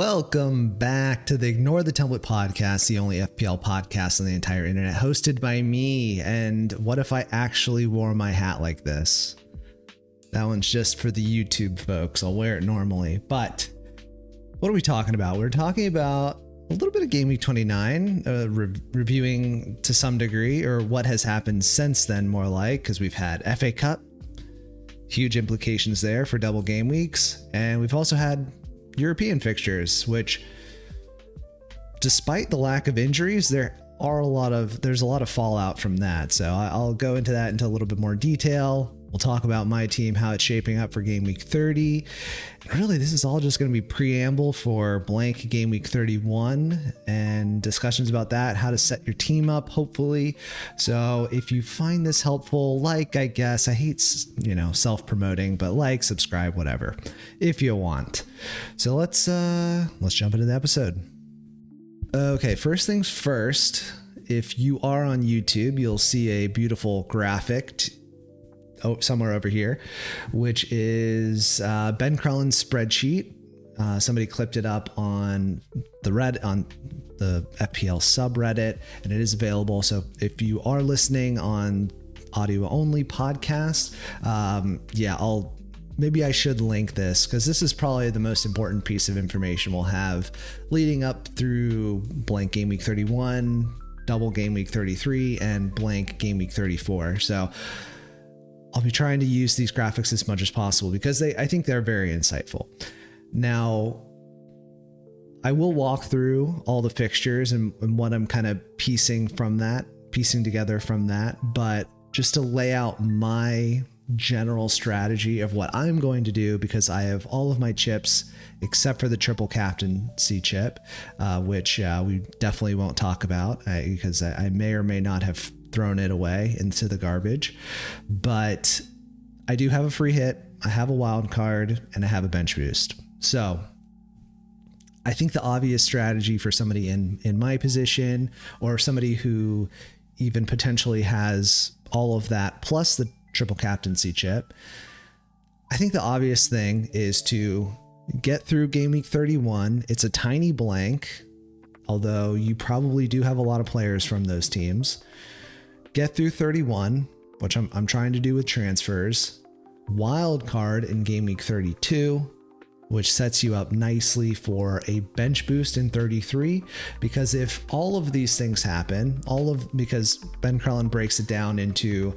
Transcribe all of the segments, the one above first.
Welcome back to the Ignore the Template podcast, the only FPL podcast on the entire internet, hosted by me. And what if I actually wore my hat like this? That one's just for the YouTube folks. I'll wear it normally. But what are we talking about? We're talking about a little bit of Gameweek 29, reviewing to some degree, or what has happened since then, more like, because we've had FA Cup, huge implications there for double game weeks, and we've also had European fixtures, which, despite the lack of injuries, there's a lot of fallout from that. So I'll go into that into a little bit more detail. We'll talk about my team, how it's shaping up for Gameweek 30. And really, this is all just going to be preamble for blank Gameweek 31 and discussions about that, how to set your team up, hopefully. So if you find this helpful, I guess, I hate, self-promoting, but subscribe, whatever, if you want. So let's jump into the episode. Okay, first things first, if you are on YouTube, you'll see a beautiful graphic somewhere over here, which is Ben Crellin's spreadsheet. Somebody clipped it up on the FPL subreddit, and it is available. So if you are listening on audio only podcast, maybe I should link this, because this is probably the most important piece of information we'll have leading up through blank Game Week 31, double Game Week 33, and blank Game Week 34. So I'll be trying to use these graphics as much as possible because I think they're very insightful. Now, I will walk through all the fixtures and what I'm kind of piecing together from that, but just to lay out my general strategy of what I'm going to do, because I have all of my chips except for the triple captaincy chip, which we definitely won't talk about because I may or may not have thrown it away into the garbage. But I do have a free hit, I have a wild card, and I have a bench boost. So I think the obvious strategy for somebody in my position, or somebody who even potentially has all of that plus the triple captaincy chip, I think the obvious thing is to get through Game Week 31. It's a tiny blank, although you probably do have a lot of players from those teams. Get through 31, which I'm trying to do with transfers. Wild card in Game Week 32, which sets you up nicely for a bench boost in 33. Because if all of these things happen, because Ben Crellin breaks it down into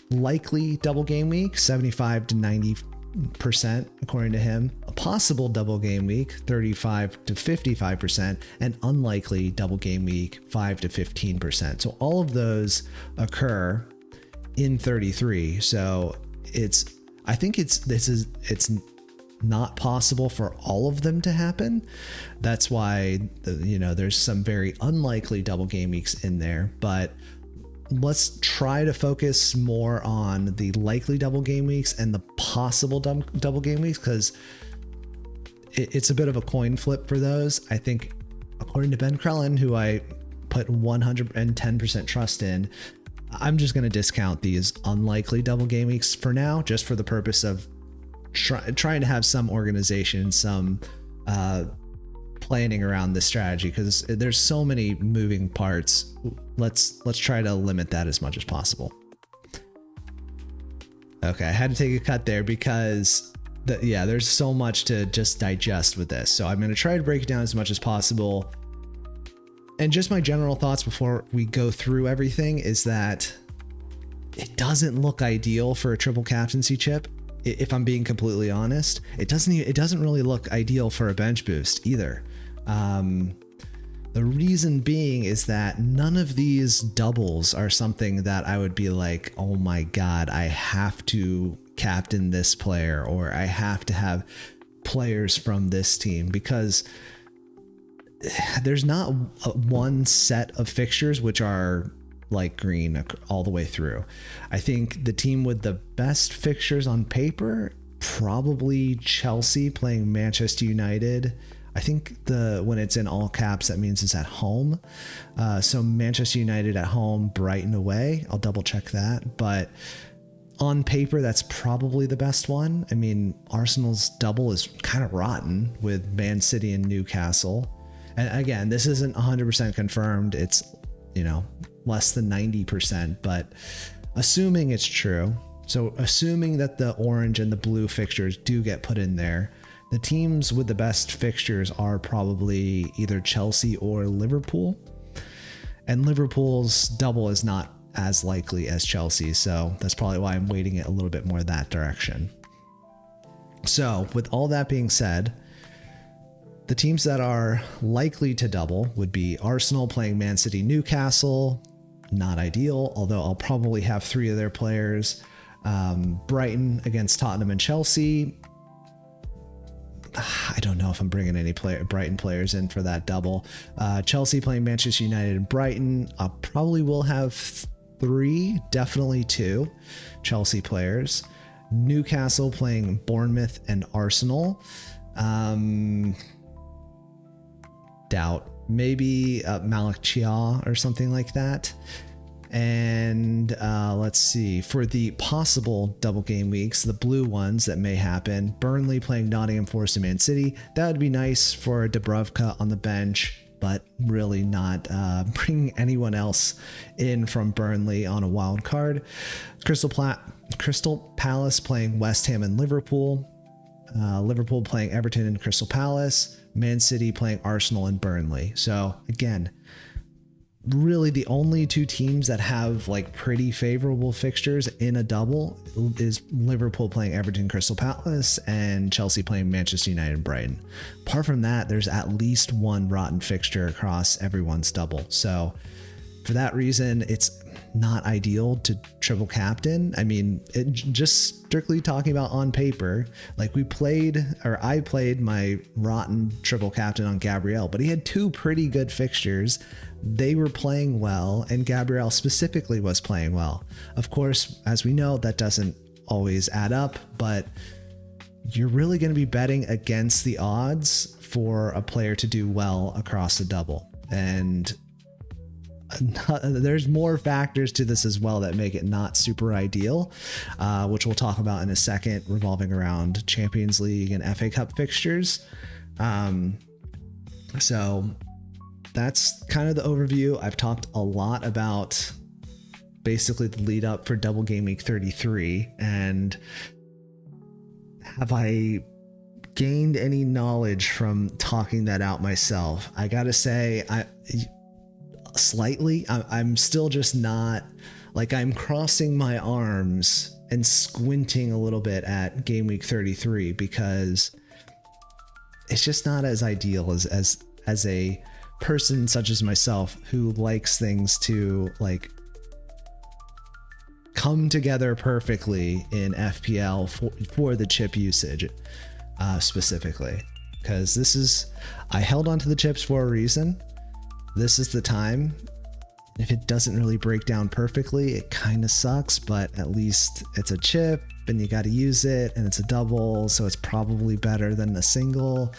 likely double game week, 75 to 90%, according to him, a possible double game week, 35 to 55%, and unlikely double game week, 5 to 15%. So all of those occur in 33. So it's not possible for all of them to happen. That's why there's some very unlikely double game weeks in there, but let's try to focus more on the likely double game weeks and the possible double game weeks, because it's a bit of a coin flip for those. I think, according to Ben Crellin, who I put 110% trust in, I'm just going to discount these unlikely double game weeks for now, just for the purpose of trying to have some organization, some planning around this strategy, because there's so many moving parts. Let's try to limit that as much as possible. Okay, I had to take a cut there because there's so much to just digest with this. So I'm going to try to break it down as much as possible. And just my general thoughts before we go through everything is that it doesn't look ideal for a triple captaincy chip. If I'm being completely honest, it doesn't really look ideal for a bench boost either. The reason being is that none of these doubles are something that I would be like, oh my God, I have to captain this player, or I have to have players from this team, because there's not one set of fixtures which are like green all the way through. I think the team with the best fixtures on paper, probably Chelsea playing Manchester United. I think when it's in all caps, that means it's at home. So Manchester United at home, Brighton away. I'll double check that. But On paper, that's probably the best one. I mean, Arsenal's double is kind of rotten with Man City and Newcastle. And again, this isn't 100% confirmed. It's, less than 90%, but assuming it's true. So assuming that the orange and the blue fixtures do get put in there, the teams with the best fixtures are probably either Chelsea or Liverpool. And Liverpool's double is not as likely as Chelsea, so that's probably why I'm weighting it a little bit more that direction. So with all that being said, the teams that are likely to double would be Arsenal playing Man City Newcastle, not ideal, although I'll probably have 3 of their players. Brighton against Tottenham and Chelsea. I don't know if I'm bringing any Brighton players in for that double. Chelsea playing Manchester United and Brighton. I probably will have 3, definitely 2 Chelsea players. Newcastle playing Bournemouth and Arsenal. Doubt. Maybe Malik Chia or something like that. And let's see, for the possible double game weeks, the blue ones that may happen, Burnley playing Nottingham Forest and Man City. That would be nice for Dubravka on the bench, but really not bringing anyone else in from Burnley on a wild card. Crystal Palace playing West Ham and Liverpool. Liverpool playing Everton and Crystal Palace. Man City playing Arsenal and Burnley. So again, really the only 2 teams that have like pretty favorable fixtures in a double is Liverpool playing Everton Crystal Palace and Chelsea playing Manchester United and Brighton. Apart from that, there's at least 1 rotten fixture across everyone's double. So for that reason, it's not ideal to triple captain. I mean, just strictly talking about on paper, like I played my rotten triple captain on Gabriel, but he had 2 pretty good fixtures. They were playing well, and Gabriel specifically was playing well. Of course, as we know, that doesn't always add up, but you're really going to be betting against the odds for a player to do well across a double. And there's more factors to this as well that make it not super ideal, which we'll talk about in a second, revolving around Champions League and FA Cup fixtures. So that's kind of the overview. I've talked a lot about basically the lead up for double game week 33, and have I gained any knowledge from talking that out myself? I gotta say, slightly. I'm still just not, like, I'm crossing my arms and squinting a little bit at game week 33 because it's just not as ideal as a person such as myself who likes things to like come together perfectly in FPL for the chip usage specifically, because I held onto the chips for a reason. This is the time. If it doesn't really break down perfectly, it kind of sucks, but at least it's a chip and you got to use it, and it's a double, so it's probably better than a single.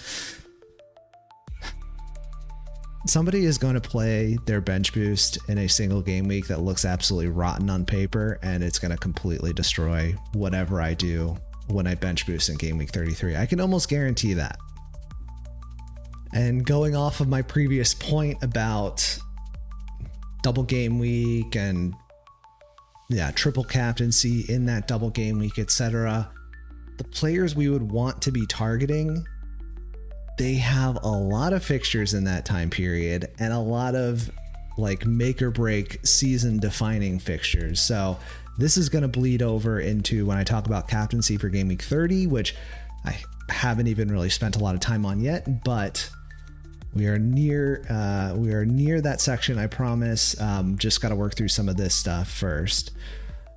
Somebody is going to play their bench boost in a single game week that looks absolutely rotten on paper, and it's going to completely destroy whatever I do when I bench boost in game week 33. I can almost guarantee that. And going off of my previous point about double game week and triple captaincy in that double game week, etc., the players we would want to be targeting, they have a lot of fixtures in that time period and a lot of like make or break season defining fixtures. So this is going to bleed over into when I talk about captaincy for game week 30, which I haven't even really spent a lot of time on yet, but we are near that section, I promise. Just got to work through some of this stuff first.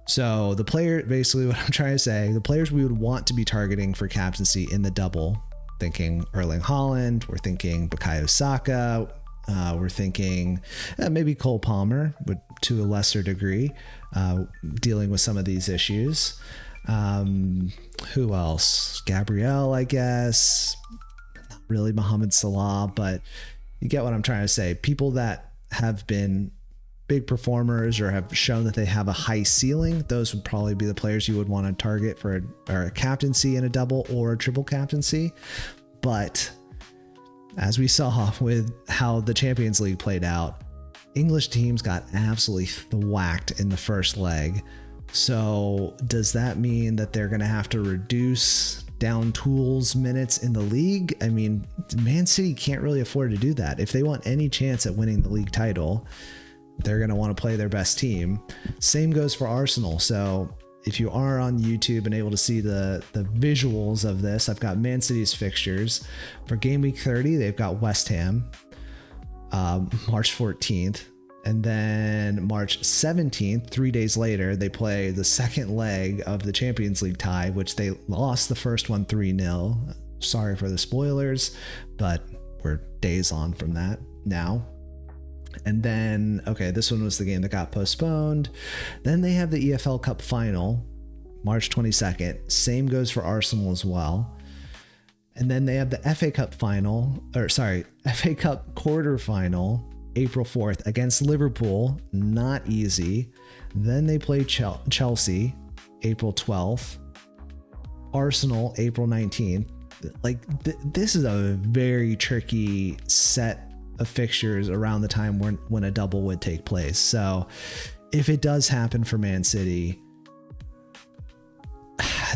So basically what I'm trying to say, the players we would want to be targeting for captaincy in the double, thinking Erling Haaland, we're thinking Bukayo Saka, we're thinking maybe Cole Palmer, but to a lesser degree, dealing with some of these issues. Who else? Gabriel, I guess. Not really Mohamed Salah, but you get what I'm trying to say. People that have been big performers or have shown that they have a high ceiling, those would probably be the players you would want to target for a captaincy in a double or a triple captaincy. But as we saw with how the Champions League played out, English teams got absolutely thwacked in the first leg. So does that mean that they're going to have to reduce down tools minutes in the league? I mean, Man City can't really afford to do that. If they want any chance at winning the league title, they're going to want to play their best team. Same goes for Arsenal. So if you are on YouTube and able to see the visuals of this, I've got Man City's fixtures. For Game Week 30, they've got West Ham, March 14th. And then March 17th, 3 days later, they play the second leg of the Champions League tie, which they lost the first one 3-0. Sorry for the spoilers, but we're days on from that now. And then, okay, this one was the game that got postponed. Then they have the EFL Cup final, March 22nd. Same goes for Arsenal as well. And then they have the FA Cup final, FA Cup quarterfinal, April 4th against Liverpool. Not easy. Then they play Chelsea, April 12th. Arsenal, April 19th. Like, this is a very tricky set of fixtures around the time when a double would take place. So if it does happen for Man City,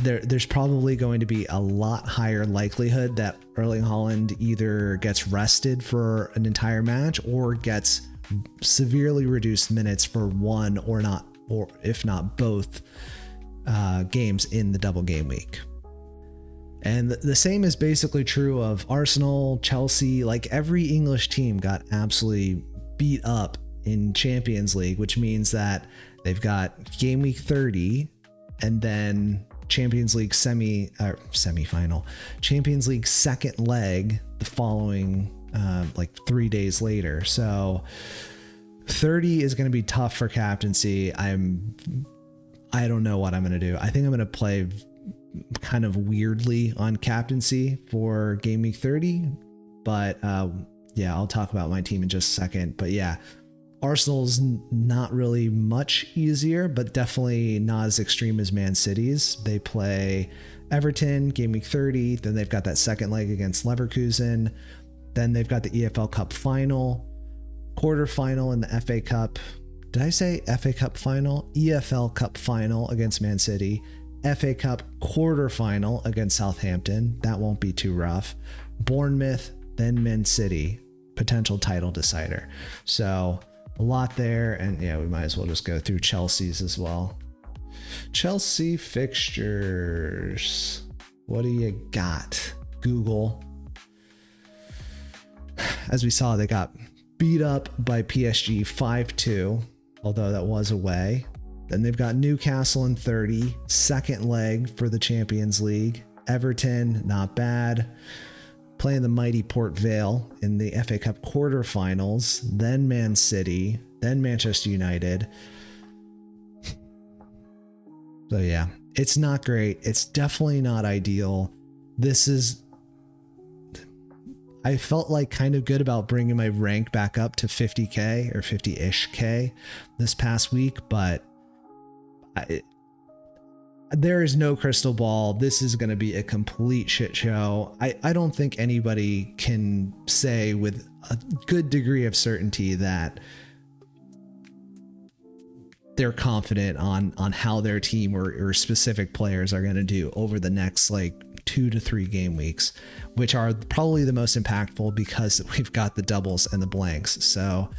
there's probably going to be a lot higher likelihood that Erling Haaland either gets rested for an entire match or gets severely reduced minutes for one or if not both games in the double game week. And the same is basically true of Arsenal, Chelsea. Like, every English team got absolutely beat up in Champions League, which means that they've got Game Week 30 and then Champions League semi-final, Champions League second leg the following 3 days later. So 30 is going to be tough for captaincy. I don't know what I'm going to do. I think I'm going to play kind of weirdly on captaincy for Game Week 30, but yeah, I'll talk about my team in just a second. But yeah, Arsenal's not really much easier, but definitely not as extreme as Man City's. They play Everton, Game Week 30. Then they've got that second leg against Leverkusen. Then they've got the EFL Cup final, quarterfinal in the FA Cup. Did I say FA Cup final? EFL Cup final against Man City. FA Cup quarterfinal against Southampton. That won't be too rough. Bournemouth, then Man City, potential title decider. So a lot there, and yeah, we might as well just go through Chelsea's as well. Chelsea fixtures. What do you got? Google. As we saw, they got beat up by PSG 5-2, although that was away. Then they've got Newcastle in 30, second leg for the Champions League. Everton, not bad. Playing the mighty Port Vale in the FA Cup quarterfinals, then Man City, then Manchester United. So yeah, it's not great. It's definitely not ideal. I felt like kind of good about bringing my rank back up to 50k or 50-ish k this past week, but there is no crystal ball. This is going to be a complete shit show. I don't think anybody can say with a good degree of certainty that they're confident on how their team or specific players are going to do over the next 2 to 3 game weeks, which are probably the most impactful because we've got the doubles and the blanks. So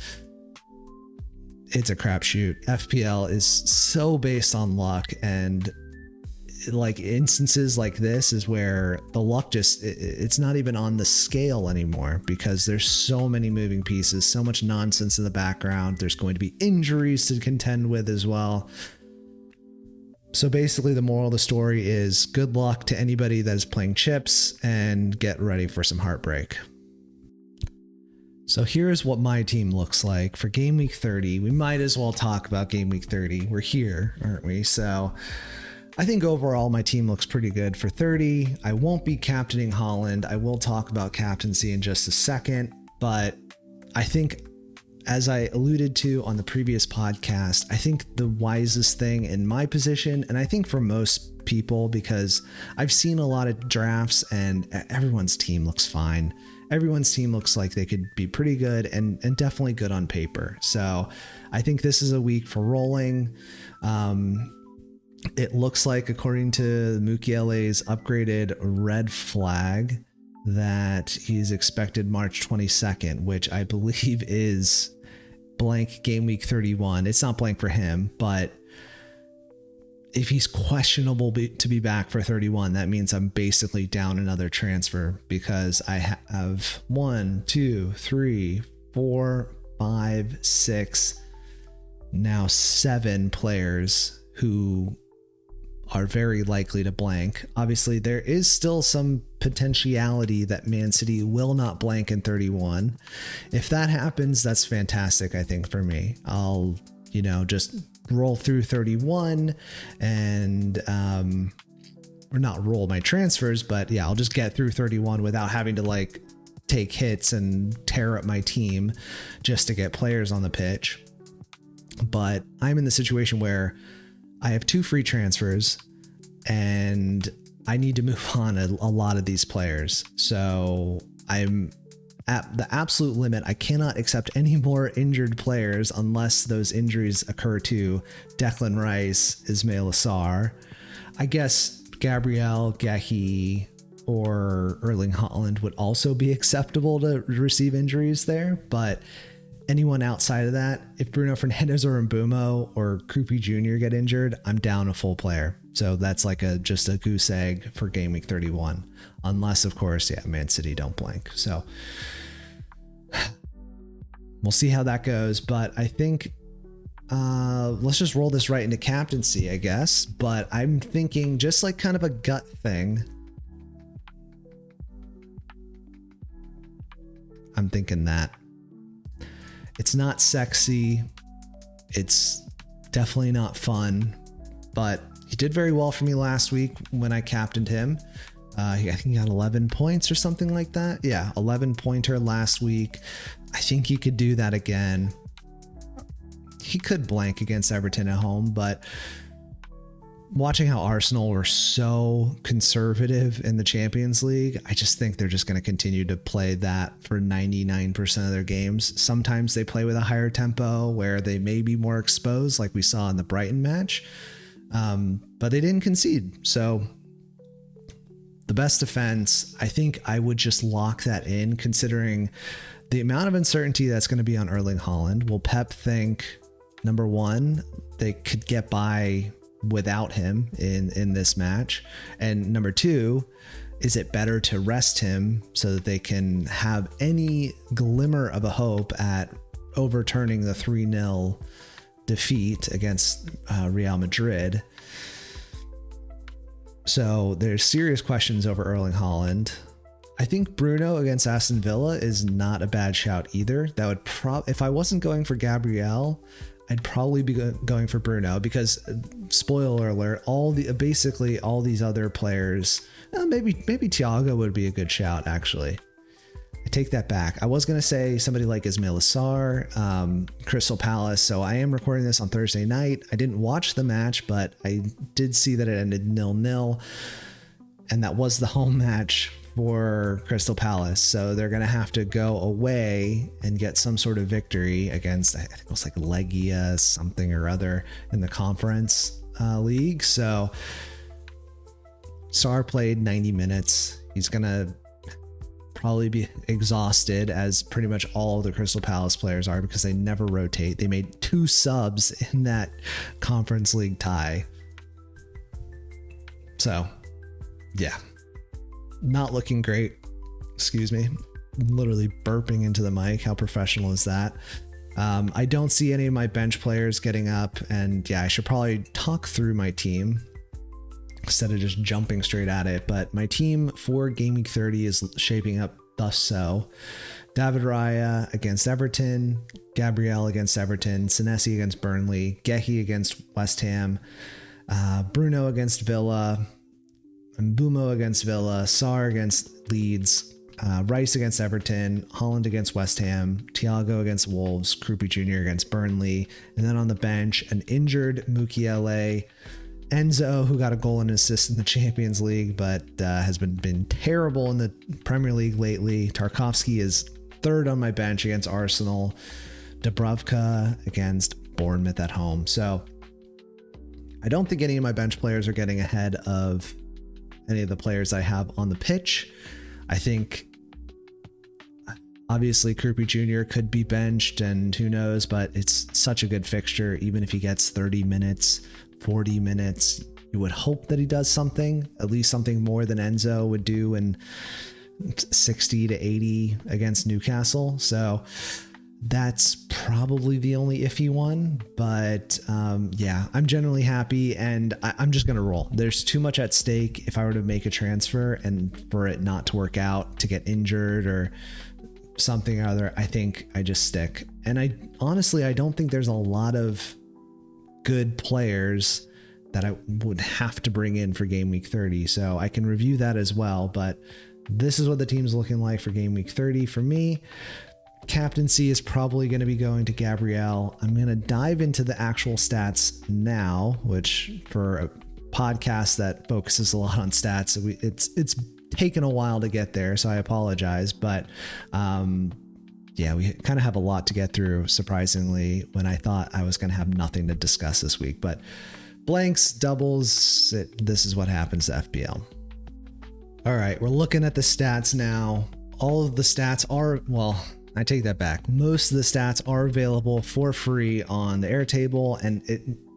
it's a crapshoot. FPL is so based on luck, and instances like this is where the luck it's not even on the scale anymore because there's so many moving pieces, so much nonsense in the background. There's going to be injuries to contend with as well. So basically the moral of the story is good luck to anybody that is playing chips and get ready for some heartbreak. So here's what my team looks like for Game Week 30. We might as well talk about Game Week 30. We're here, aren't we? So I think overall my team looks pretty good for 30. I won't be captaining Haaland. I will talk about captaincy in just a second, but I think as I alluded to on the previous podcast, I think the wisest thing in my position, and I think for most people, because I've seen a lot of drafts and everyone's team looks fine. Everyone's team looks like they could be pretty good and definitely good on paper. So I think this is a week for rolling. It looks like, according to Mukiele's upgraded red flag, that he's expected March 22nd, which I believe is blank game week 31. It's not blank for him, but if he's questionable to be back for 31, that means I'm basically down another transfer, because I have 1, 2, 3, 4, 5, 6, now 7 players who are very likely to blank. Obviously, there is still some potentiality that Man City will not blank in 31. If that happens, that's fantastic, I think, for me. I'll, just roll through 31 and, or not roll my transfers, but yeah, I'll just get through 31 without having to take hits and tear up my team just to get players on the pitch. But I'm in the situation where I have 2 free transfers and I need to move on a lot of these players. So I'm at the absolute limit. I cannot accept any more injured players unless those injuries occur to Declan Rice, Ismail Assar. I guess Gabriel, Gehi, or Erling Haaland would also be acceptable to receive injuries there, but anyone outside of that, if Bruno Fernandes or Mbumo or Krupi Jr. get injured, I'm down a full player. So that's just a goose egg for game week 31. Unless, of course, Man City don't blank. So we'll see how that goes. But I think let's just roll this right into captaincy, I guess. But I'm thinking just kind of a gut thing. I'm thinking that it's not sexy. It's definitely not fun, but he did very well for me last week when I captained him. I think he got 11 points or something like that. Yeah, 11 pointer last week. I think he could do that again. He could blank against Everton at home, but watching how Arsenal were so conservative in the Champions League, I just think they're just going to continue to play that for 99% of their games. Sometimes they play with a higher tempo where they may be more exposed, like we saw in the Brighton match, but they didn't concede. So the best defense, I think I would just lock that in, considering the amount of uncertainty that's going to be on Erling Haaland. Will Pep think, number one, they could get by without him in this match? And number two, is it better to rest him so that they can have any glimmer of a hope at overturning the 3-0 defeat against Real Madrid? So there's serious questions over Erling Haaland. I think Bruno against Aston Villa is not a bad shout either. That would if I wasn't going for Gabriel, I'd probably be going for Bruno, because spoiler alert, basically all these other players, maybe Thiago would be a good shout. Actually, I take that back. I was going to say somebody like Ismail Assar, Crystal Palace. So I am recording this on Thursday night. I didn't watch the match, but I did see that it ended 0-0, and that was the home match for Crystal Palace. So they're going to have to go away and get some sort of victory against, I think it was Legia something or other in the conference league. So Sarr played 90 minutes. He's going to probably be exhausted, as pretty much all of the Crystal Palace players are, because they never rotate. They made 2 subs in that conference league tie. So yeah, not looking great. Excuse me. I'm literally burping into the mic. How professional is that? I don't see any of my bench players getting up, and yeah, I should probably talk through my team instead of just jumping straight at it. But my team for Game Week 30 is shaping up thus so. David Raya against Everton, Gabriel against Everton, Senesi against Burnley, Gehi against West Ham, Bruno against Villa, Mbumo against Villa, Sarr against Leeds, Rice against Everton, Holland against West Ham, Thiago against Wolves, Krupi Jr. against Burnley, and then on the bench, an injured Mukiele, Enzo, who got a goal and assist in the Champions League, but has been terrible in the Premier League lately. Tarkovsky is third on my bench against Arsenal. Dubravka against Bournemouth at home. So I don't think any of my bench players are getting ahead of any of the players I have on the pitch. I think obviously Krupi Jr. could be benched and who knows, but it's such a good fixture. Even if he gets 30 minutes, 40 minutes, you would hope that he does something, at least something more than Enzo would do in 60 to 80 against Newcastle. So that's probably the only iffy one, but yeah, I'm generally happy and I'm just going to roll. There's too much at stake if I were to make a transfer and for it not to work out, to get injured or something or other. I think I just stick. And I don't think there's a lot of good players that I would have to bring in for Game Week 30. So I can review that as well, but this is what the team's looking like for Game Week 30 for me. Captaincy is probably going to be going to Gabriel. I'm going to dive into the actual stats now, which for a podcast that focuses a lot on stats, it's taken a while to get there, so I apologize. But yeah, we kind of have a lot to get through, surprisingly, when I thought I was going to have nothing to discuss this week. But blanks, doubles, this is what happens to FPL. All right, we're looking at the stats now. All of the stats are, well, I take that back. Most of the stats are available for free on the Airtable, and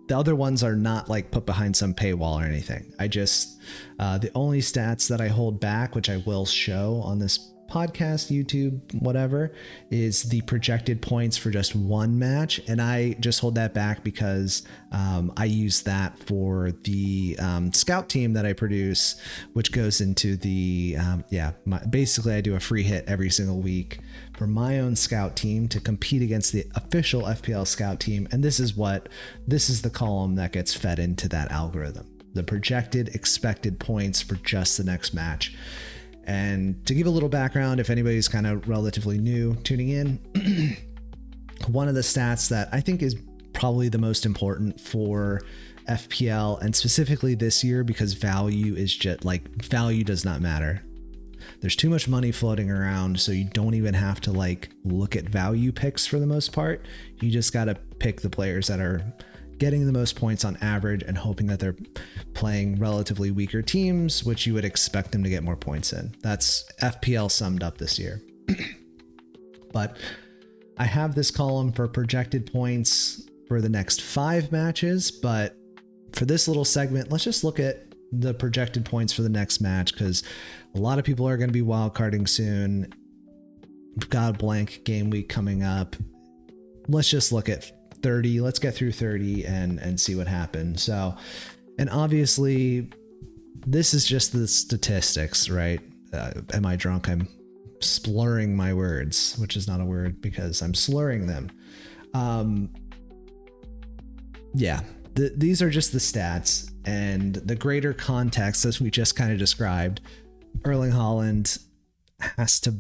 the other ones are not like put behind some paywall or anything. I just, the only stats that I hold back, which I will show on this podcast, YouTube, whatever, is the projected points for just one match. And I just hold that back because I use that for the scout team that I produce, which goes into the, basically I do a free hit every single week for my own scout team to compete against the official FPL scout team. And this is the column that gets fed into that algorithm, the projected expected points for just the next match. And to give a little background, if anybody's kind of relatively new tuning in, one of the stats that I think is probably the most important for FPL and specifically this year, because value is just like, value does not matter. There's too much money floating around, so you don't even have to like look at value picks for the most part. You just got to pick the players that are getting the most points on average and hoping that they're playing relatively weaker teams, which you would expect them to get more points in. That's FPL summed up this year. But I have this column for projected points for the next 5 matches, but for this little segment, let's just look at the projected points for the next match, because a lot of people are going to be wildcarding soon. We've got a blank game week coming up. Let's just look at 30. Let's get through 30 and see what happens. So, and obviously this is just the statistics, right? Am I drunk? I'm slurring my words, which is not a word because I'm slurring them. These are just the stats and the greater context, as we just kind of described. Erling Haaland has to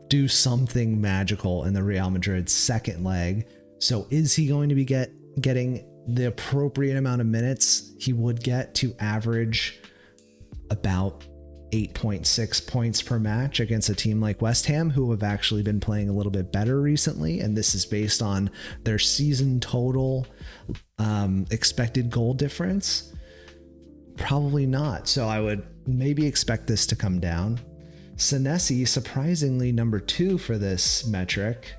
do something magical in the Real Madrid second leg. So is he going to be getting the appropriate amount of minutes he would get to average about 8.6 points per match against a team like West Ham, who have actually been playing a little bit better recently? And this is based on their season total expected goal difference. Probably not. So I would maybe expect this to come down. Senesi, surprisingly number 2 for this metric,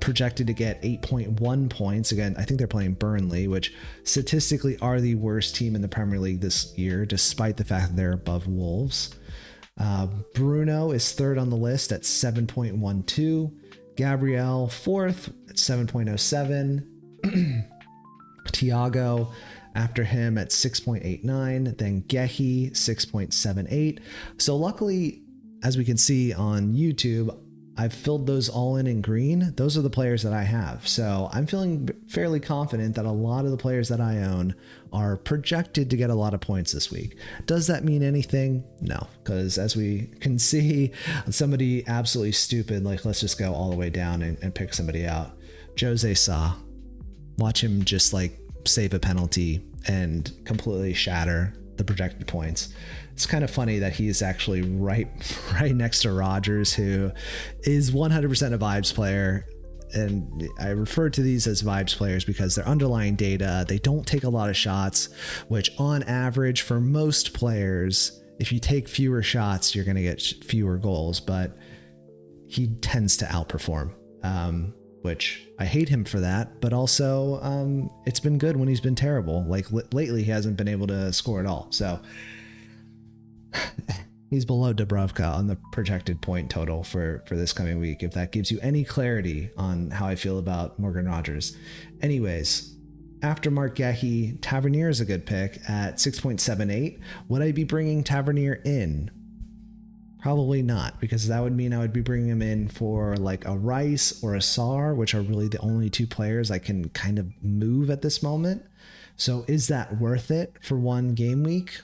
projected to get 8.1 points. Again, I think they're playing Burnley, which statistically are the worst team in the Premier League this year, despite the fact that they're above Wolves. Bruno is third on the list at 7.12. Gabriel fourth at 7.07. Thiago after him at 6.89. Then Gehi 6.78. So luckily, as we can see on YouTube, I've filled those all in green. Those are the players that I have. So I'm feeling fairly confident that a lot of the players that I own are projected to get a lot of points this week. Does that mean anything? No, because as we can see, somebody absolutely stupid, like let's just go all the way down and pick somebody out. Jose Sa, watch him just like save a penalty and completely shatter the projected points. It's kind of funny that he's actually right next to Rogers, who is 100% a vibes player. And I refer to these as vibes players because their underlying data, they don't take a lot of shots, which on average for most players, if you take fewer shots, you're going to get fewer goals, but he tends to outperform, which I hate him for that. But also it's been good when he's been terrible. Like lately, he hasn't been able to score at all. So he's below Dubravka on the projected point total for this coming week, if that gives you any clarity on how I feel about Morgan Rogers. Anyways, after Mark Gehi, Tavernier is a good pick at 6.78. Would I be bringing Tavernier in? Probably not, because that would mean I would be bringing him in for like a Rice or a Sar, which are really the only two players I can kind of move at this moment. So is that worth it for one game week?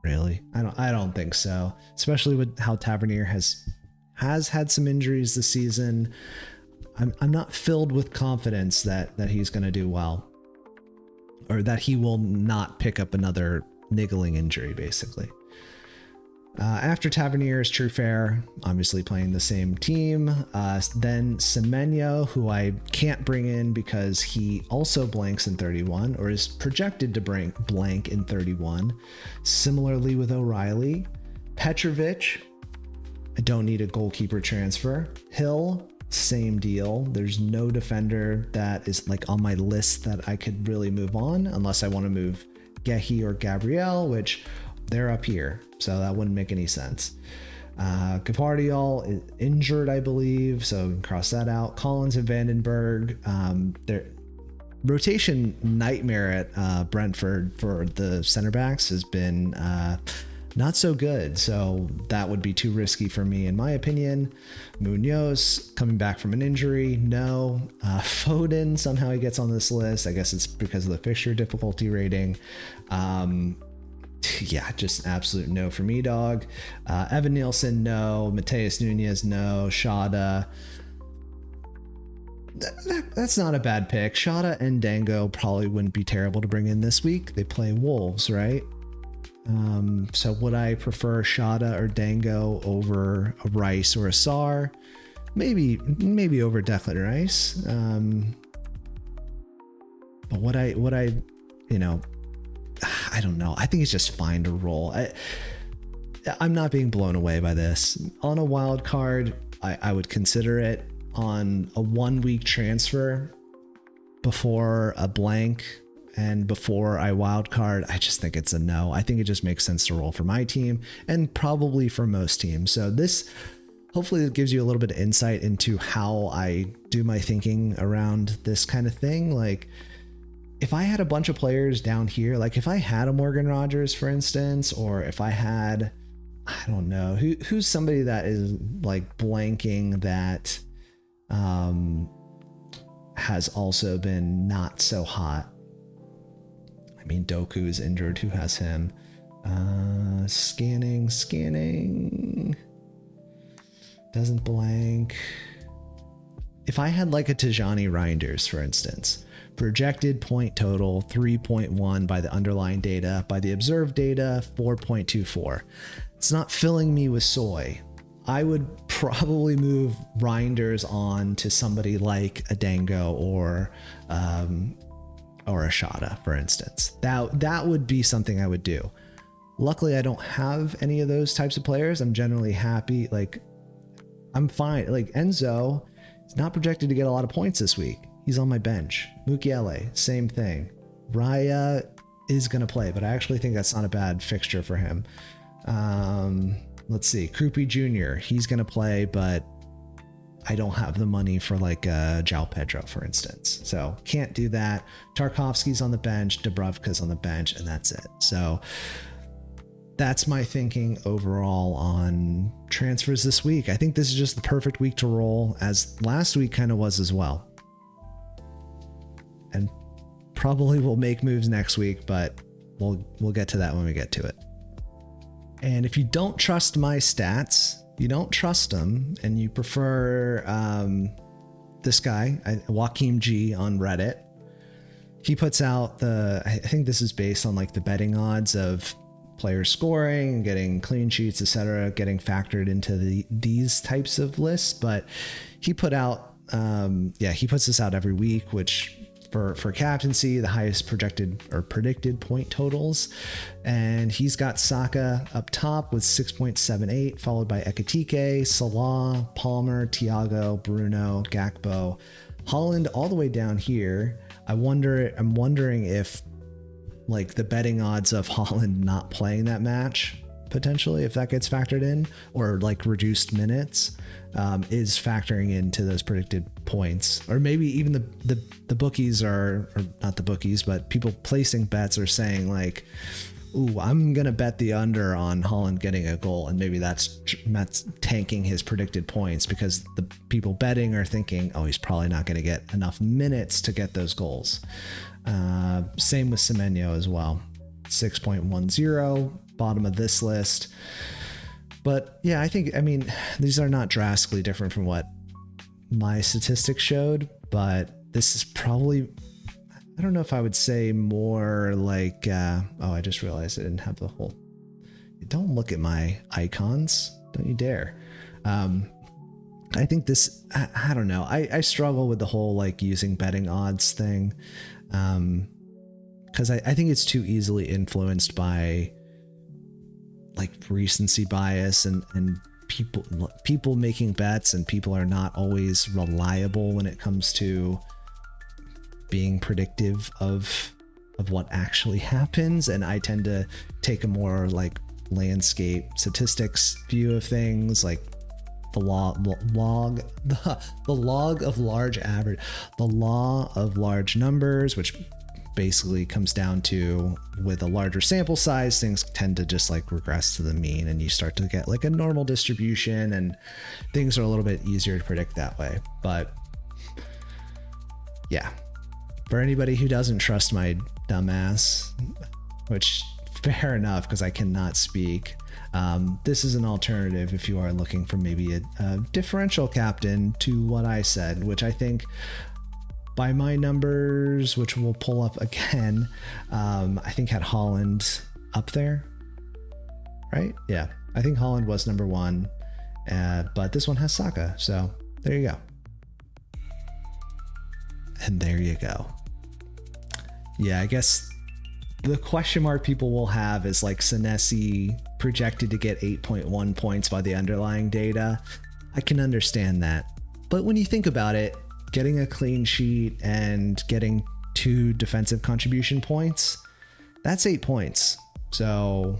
Really, I don't think so, especially with how Tavernier has had some injuries this season. I'm not filled with confidence that he's going to do well, or that he will not pick up another niggling injury, basically. After Tavernier is Truefair, obviously playing the same team. Then Semenyo, who I can't bring in because he also blanks in 31, or is projected to blank in 31. Similarly with O'Reilly. Petrovic, I don't need a goalkeeper transfer. Hill, same deal. There's no defender that is like on my list that I could really move on, unless I want to move Gehi or Gabriel, which they're up here, so that wouldn't make any sense. Gapardiol is injured, I believe, so we can cross that out. Collins and Vandenberg, their rotation nightmare at Brentford for the center backs has been not so good, so that would be too risky for me, in my opinion. Munoz coming back from an injury, no. Foden, somehow he gets on this list. I guess it's because of the fixture difficulty rating. Yeah, just absolute no for me, dog. Evan Nielsen, no. Mateus Nunez, no. Shada, that's not a bad pick. Shada and Dango probably wouldn't be terrible to bring in this week. They play Wolves, right? So would I prefer Shada or Dango over a Rice or a Sar? Maybe over Declan Rice. But would I, I don't know. I think it's just fine to roll. I'm not being blown away by this. On a wild card, I would consider it. On a 1 week transfer before a blank and before I wild card, I just think it's a no. I think it just makes sense to roll for my team and probably for most teams. So this hopefully it gives you a little bit of insight into how I do my thinking around this kind of thing. Like, if I had a bunch of players down here, like if I had a Morgan Rogers, for instance, or if I had, I don't know, who's somebody that is like blanking that has also been not so hot. I mean, Doku is injured. Who has him? Scanning. Doesn't blank. If I had like a Tijani Reinders, for instance, projected point total 3.1 by the underlying data, by the observed data 4.24. It's not filling me with soy. I would probably move Reinders on to somebody like a Dango or a Shada, for instance. That would be something I would do. Luckily, I don't have any of those types of players. I'm generally happy. Like, I'm fine. Like Enzo is not projected to get a lot of points this week. He's on my bench. Mukiele, same thing. Raya is going to play, but I actually think that's not a bad fixture for him. Let's see. Krupi Jr., he's going to play, but I don't have the money for like João Pedro, for instance. So can't do that. Tarkovsky's on the bench. Dubravka's on the bench, and that's it. So that's my thinking overall on transfers this week. I think this is just the perfect week to roll, as last week kind of was as well. And probably we'll make moves next week, but we'll get to that when we get to it. And if you don't trust my stats, you don't trust them, and you prefer this guy, Joaquim G on Reddit, he puts out I think this is based on like the betting odds of players scoring, getting clean sheets, etc., getting factored into these types of lists. But he put out, he puts this out every week, which for captaincy, the highest projected or predicted point totals. And he's got Saka up top with 6.78, followed by Ekitike, Salah, Palmer, Thiago, Bruno, Gakpo, Haaland all the way down here. I'm wondering if like the betting odds of Haaland not playing that match, potentially, if that gets factored in, or like reduced minutes, is factoring into those predicted points. Or maybe even the bookies or not the bookies, but people placing bets are saying like, ooh, I'm going to bet the under on Haaland getting a goal. And maybe that's tanking his predicted points because the people betting are thinking, oh, he's probably not going to get enough minutes to get those goals. Same with Semenyo as well. 6.10, bottom of this list. But yeah, I mean, these are not drastically different from what my statistics showed, but this is probably, I don't know if I would say more like, I just realized I didn't have the whole, don't look at my icons. Don't you dare. I think this, I don't know. I struggle with the whole like using betting odds thing. Because I think it's too easily influenced by like recency bias and people making bets, and people are not always reliable when it comes to being predictive of what actually happens. And I tend to take a more like landscape statistics view of things, like the law of large numbers, which basically comes down to, with a larger sample size, things tend to just like regress to the mean, and you start to get like a normal distribution, and things are a little bit easier to predict that way. But yeah, for anybody who doesn't trust my dumbass, which fair enough, because I cannot speak, this is an alternative if you are looking for maybe a differential captain to what I said, which I think by my numbers, which we'll pull up again, I think had Haaland up there, right? Yeah, I think Haaland was number one, but this one has Saka, so there you go. And there you go. Yeah, I guess the question mark people will have is like Senesi projected to get 8.1 points by the underlying data. I can understand that. But when you think about it, getting a clean sheet and getting 2 defensive contribution points, that's 8 points. So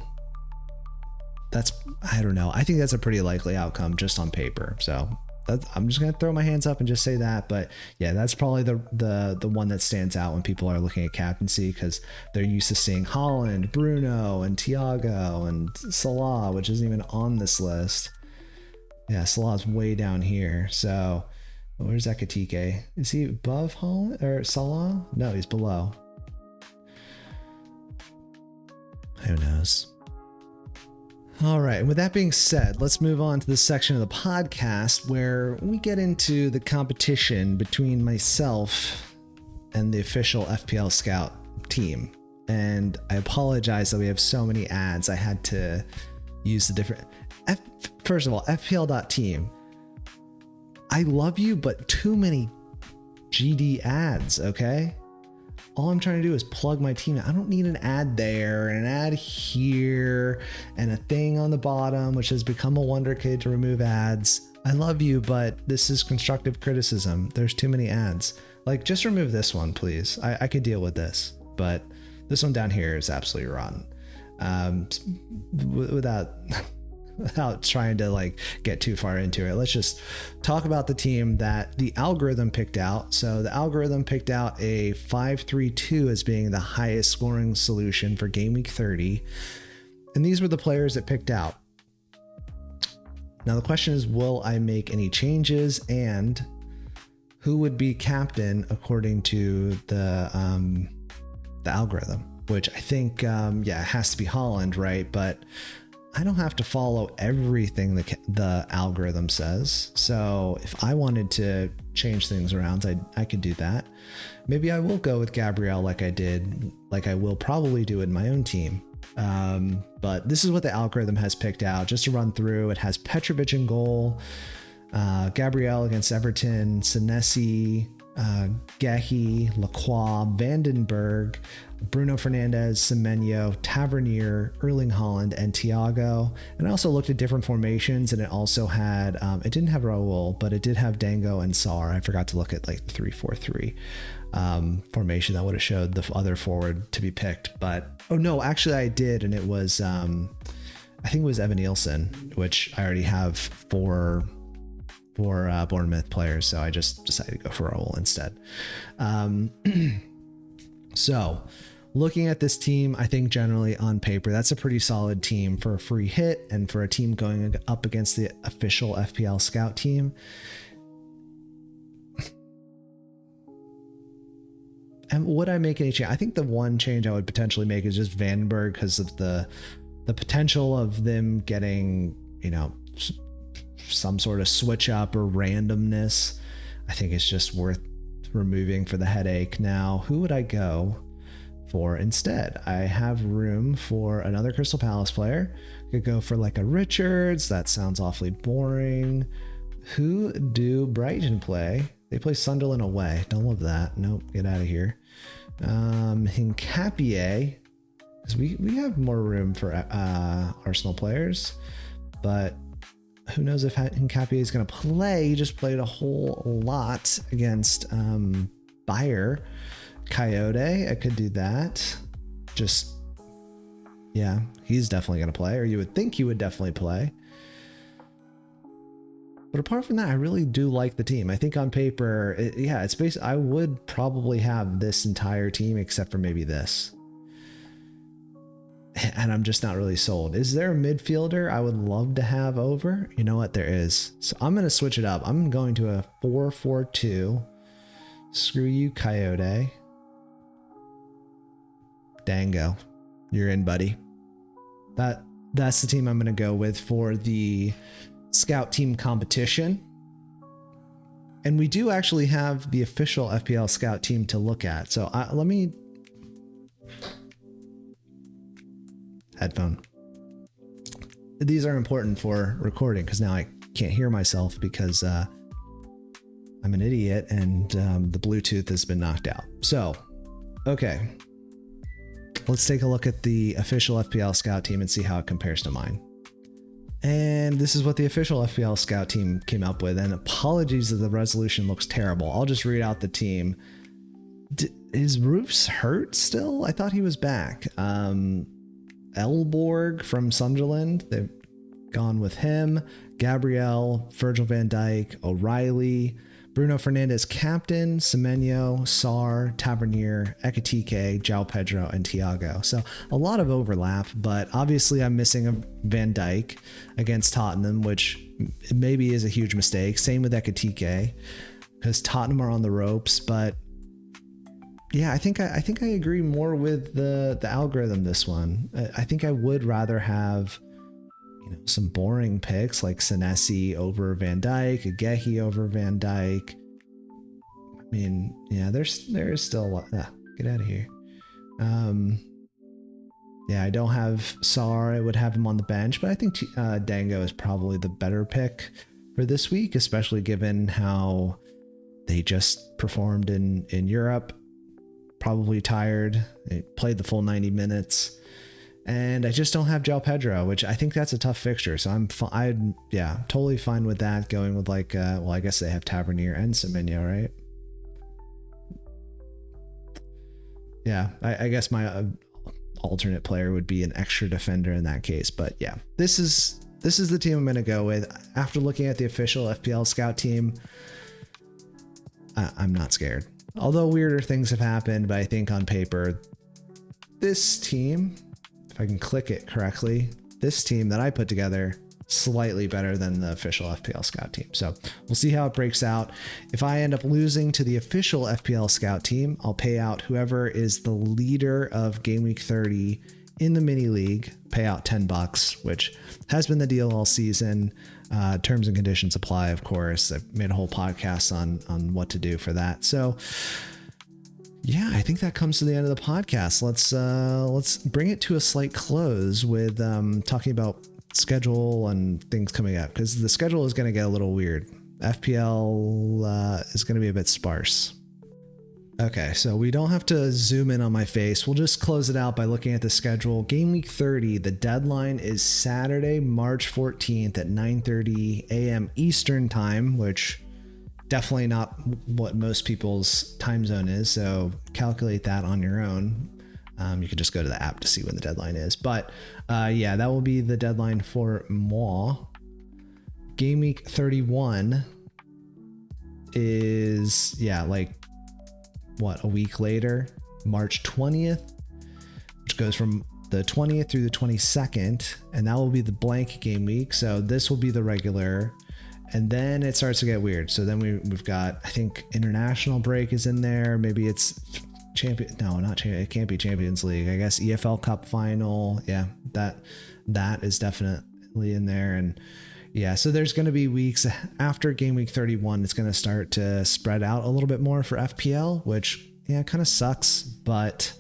that's, I don't know. I think that's a pretty likely outcome just on paper. So I'm just going to throw my hands up and just say that. But yeah, that's probably the one that stands out when people are looking at captaincy, because they're used to seeing Haaland, Bruno, and Thiago, and Salah, which isn't even on this list. Yeah, Salah's way down here. So where's Ekitike? Is he above Haaland or Salah? No, he's below. Who knows? All right, and with that being said, let's move on to the section of the podcast where we get into the competition between myself and the official FPL Scout team. And I apologize that we have so many ads. I had to use the different... First of all, FPL.team. I love you, but too many GD ads, okay? All I'm trying to do is plug my team. I don't need an ad there and an ad here and a thing on the bottom, which has become a wonder kid to remove ads. I love you, but this is constructive criticism. There's too many ads. Like, just remove this one, please. I could deal with this, but this one down here is absolutely rotten. Without trying to like get too far into it, let's just talk about the team that the algorithm picked out. So the algorithm picked out a 5-3-2 as being the highest scoring solution for Gameweek 30. And these were the players it picked out. Now the question is, will I make any changes, and who would be captain according to the algorithm? Which I think, it has to be Holland, right? But I don't have to follow everything the algorithm says. So if I wanted to change things around, I could do that. Maybe I will go with Gabriel like I will probably do in my own team. But this is what the algorithm has picked out. Just to run through, it has Petrovic in goal, Gabriel against Everton, Senesi, Gehi, Lacroix, Vandenberg, Bruno Fernandes, Semenyo, Tavernier, Erling Haaland, and Thiago. And I also looked at different formations, and it also had, it didn't have Raul, but it did have Dango and Sar. I forgot to look at like the 3-4-3 formation that would have showed the other forward to be picked. But, oh no, actually I did. And it was, I think it was Evan Nielsen, which I already have for Bournemouth players. So I just decided to go for Raul instead. So looking at this team, I think generally on paper, that's a pretty solid team for a free hit and for a team going up against the official FPL scout team. And would I make any change? I think the one change I would potentially make is just Vandenberg, because of the potential of them getting, some sort of switch up or randomness. I think it's just worth removing for the headache. Now, who would I go for instead? I have room for another Crystal Palace player. Could go for like a Richards. That sounds awfully boring. Who do Brighton play? They play Sunderland away. Don't love that. Nope, get out of here. Hincapié, because we have more room for Arsenal players, but who knows if Hincapié is going to play. He just played a whole lot against Bayer. Coyote, I could do that. He's definitely going to play, or you would think he would definitely play. But apart from that, I really do like the team. I think on paper, it's basically, I would probably have this entire team except for maybe this. And I'm just not really sold. Is there a midfielder I would love to have over? You know what? There is. So I'm going to switch it up. I'm going to a 4-4-2. Screw you, Coyote. Dango. You're in, buddy. That's the team I'm going to go with for the scout team competition. And we do actually have the official FPL scout team to look at. So let me... Headphone. These are important for recording because now I can't hear myself because I'm an idiot and the Bluetooth has been knocked out. So, okay. Let's take a look at the official FPL scout team and see how it compares to mine. And this is what the official FPL scout team came up with. And apologies if the resolution looks terrible. I'll just read out the team. Is Roofs hurt still? I thought he was back. Elborg from Sunderland, they've gone with him. Gabriel, Virgil van Dijk, O'Reilly, Bruno Fernandes captain, Semenyo, Sar, Tavernier, Ekitike, João Pedro, and Thiago. So a lot of overlap, but obviously I'm missing a Van Dijk against Tottenham, which maybe is a huge mistake. Same with Ekitike, because Tottenham are on the ropes, but yeah, I think I agree more with the algorithm this one. I think I would rather have some boring picks like Senesi over Van Dijk, Gehi over Van Dijk. I mean, yeah, there's still a lot. Get out of here. Yeah, I don't have Sar. I would have him on the bench, but I think Dango is probably the better pick for this week, especially given how they just performed in Europe. Probably tired. They played the full 90 minutes. And I just don't have João Pedro, which I think that's a tough fixture. So I'm totally fine with that. Going with I guess they have Tavernier and Semenyo, right? Yeah, I guess my alternate player would be an extra defender in that case. But yeah, this is the team I'm going to go with. After looking at the official FPL scout team, I'm not scared. Although weirder things have happened, but I think on paper, this team, if if I can click it correctly, this team that I put together, slightly better than the official FPL Scout team. So we'll see how it breaks out. If I end up losing to the official FPL Scout team, I'll pay out whoever is the leader of Game Week 30 in the mini league, pay out $10, which has been the deal all season. Terms and conditions apply, of course. I've made a whole podcast on what to do for that. So yeah, I think that comes to the end of the podcast. Let's bring it to a slight close with talking about schedule and things coming up, because the schedule is going to get a little weird. FPL is going to be a bit sparse. Okay, so we don't have to zoom in on my face. We'll just close it out by looking at the schedule. Game Week 30, the deadline is Saturday, March 14th at 9:30 a.m. Eastern time, which definitely not what most people's time zone is. So calculate that on your own. You can just go to the app to see when the deadline is. But yeah, that will be the deadline for moi. Game Week 31 is, yeah, like what, a week later, March 20th, which goes from the 20th through the 22nd. And that will be the blank game week. So this will be the regular. And then it starts to get weird. So then we've got, I think, international break is in there. Maybe it's it can't be Champions League. I guess EFL Cup final. Yeah, that is definitely in there. And yeah, so there's going to be weeks after Game Week 31. It's going to start to spread out a little bit more for FPL, which, yeah, kind of sucks. But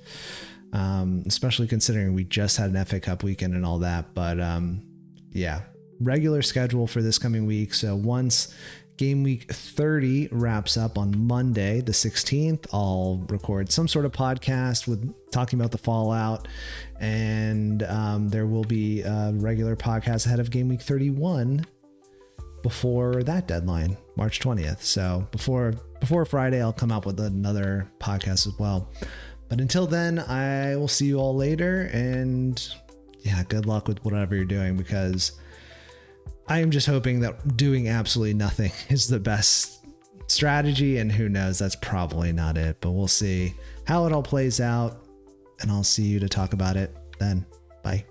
especially considering we just had an FA Cup weekend and all that. But yeah, regular schedule for this coming week. So once Game Week 30 wraps up on Monday, the 16th, I'll record some sort of podcast with talking about the fallout, and there will be a regular podcast ahead of Game Week 31 before that deadline, March 20th. So before Friday, I'll come up with another podcast as well. But until then, I will see you all later, and yeah, good luck with whatever you're doing, because I am just hoping that doing absolutely nothing is the best strategy, and who knows, that's probably not it, but we'll see how it all plays out, and I'll see you to talk about it then. Bye.